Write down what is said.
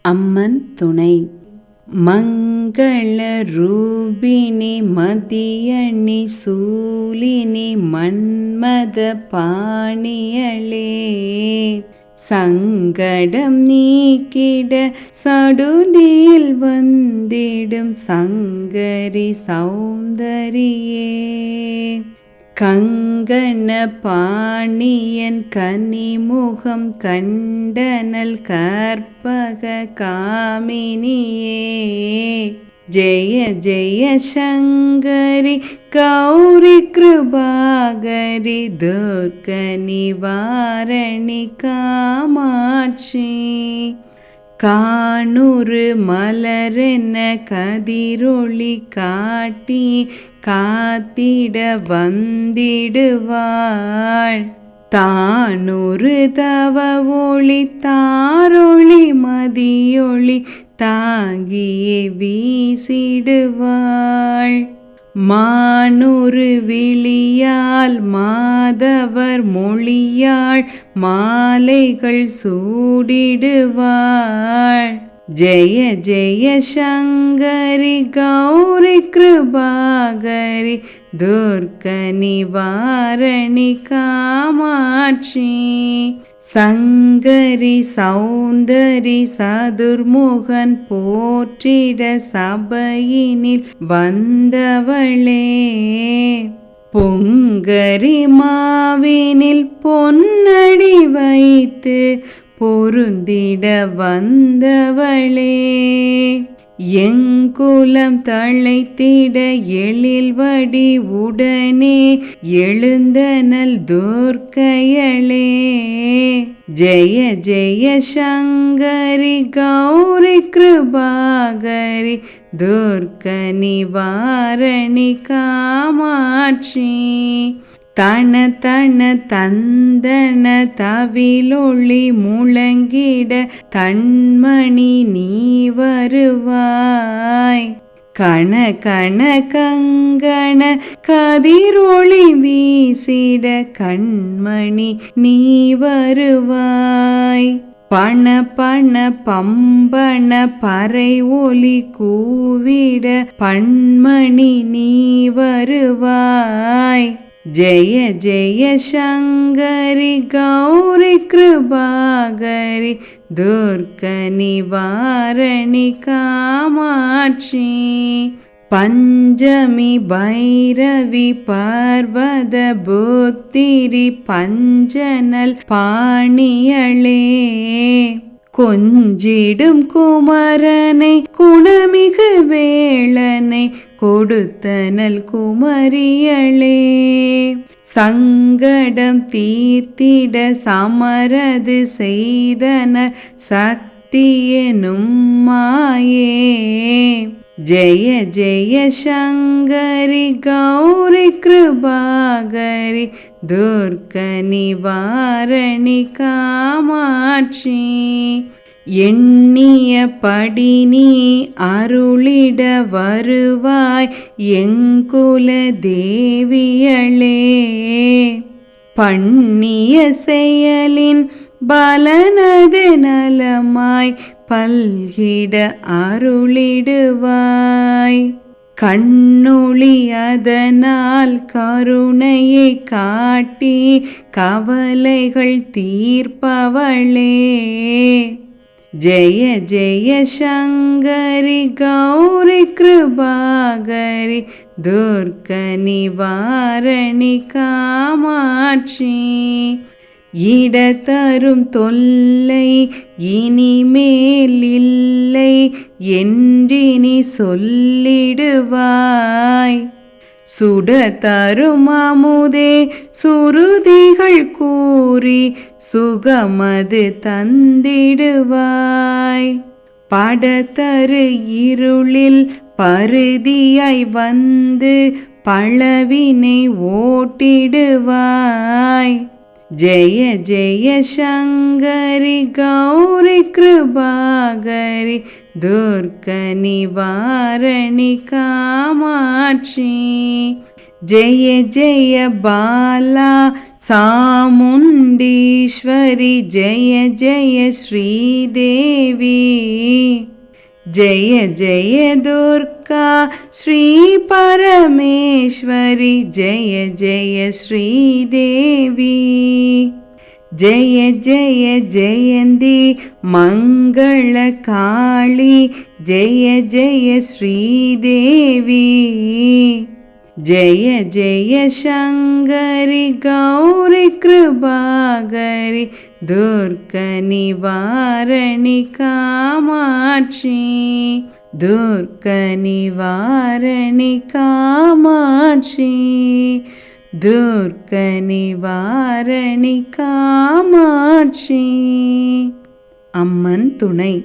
அம்மன் துணை. மங்கள ரூபிணி மதியணி சூலினி மன்மத பாணியளே, சங்கடம் நீக்கிட சடுதியில் வந்திடும் சங்கரி சௌந்தரியே, கங்கண பாணியன் கனிமுகம் கண்டனல் கற்பக காமினியே, ஜெய ஜெய சங்கரி கௌரி கிருபாகரி துர்க நிவாரணி காமாட்சி, காணுறு மலரென கதிரொளி காட்டி காத்திட வந்திடுவாள், தானொரு தவ ஒளி தாரொளி மதியொளி தாங்கியே வீசிடுவாள், மானொரு விழியால் மாதவர் மொழியாள் மாலைகள் சூடிடுவாள், ஜெய ஜெய சங்கரி கௌரி கிருபாகரி துர்க நிவாரணி காமாட்சி, சங்கரி சௌந்தரி சதுர்முகன் போற்றிட சபையினில் வந்தவளே, பொங்கரி மாவினில் பொன்னடி வைத்து பொருந்திட வந்தவளே, எங்குலம் தழைத்திட எழில்வடி உடனே எழுந்தனல் துர்க்கையளே, ஜெய ஜெய சங்கரி கௌரி கிருபாகரி துர்க நிவாரணி காமாட்சி, தன தன தந்தன தவிலொளி முழங்கிட தன்மணி நீ வருவாய், கண கண கங்கண கதிரொளி வீசிட கண்மணி நீ வருவாய், பண பண பம்பன பறை ஒலி கூவிட பண்மணி நீ வருவாய், ஜெய ஜெய சங்கரி கௌரி கிருபாகரி துர்க நிவாரணி காமாட்சி, பஞ்சமி பைரவி பர்வத புத்திரி பஞ்சனல் பாணியளே, கொஞ்சிடும் குமரனை குணமிகு வேளனை கொடுத்தனல் குமரியளே, சங்கடம் தீர்த்திட சமரது செய்தன சக்தியெனும் மாயே, ஜெய ஜெய சங்கரி கௌரி கிருபாகரி துர்க நிவாரணி காமாட்சி, எண்ணிய படி நீ அருளிட வருவாய் எங்குல தேவியளே, பண்ணிய செயலின் பலனது நலமாய் பல்கிட அருளிடுவாய், கண்ணொளி அதனால் கருணையை காட்டி கவலைகள் தீர்ப்பவளே, ஜெய ஜெய சங்கரி கௌரி கிருபாகரி துர்க நிவாரணி காமாட்சி, இடத்தரும் தொல்லை இனிமேல் இல்லை என்றினி சொல்லிடுவாய், சுடத்தரும் அமுதே சுருதிகள் கூறி சுகமது தந்திடுவாய், படத்தரு இருளில் பருதியாய் வந்து பழவினை ஓட்டிடுவாய், ஜெய ஜெய சங்கரி கௌரி கிருபாகரி துர்க நிவாரணி காமாட்சி, ஜெய ஜெய பாலா சாமுண்டீஸ்வரி ஜெய ஜெய ஸ்ரீதேவி ஜெய ஜெய துர்கா ஸ்ரீ பரமேஸ்வரி ஜெய ஜெய ஸ்ரீதேவி ஜெய ஜெய ஜெயந்தி மங்கள காளி ஜெய ஜெய ஸ்ரீதேவி ஜெய ஜெய சங்கரி கௌரி கிருபாகரி துர்க நிவாரணி காமாட்சி துர்க நிவாரணி காமாட்சி துர்க நிவாரணி காமாட்சி. அம்மன் துணை.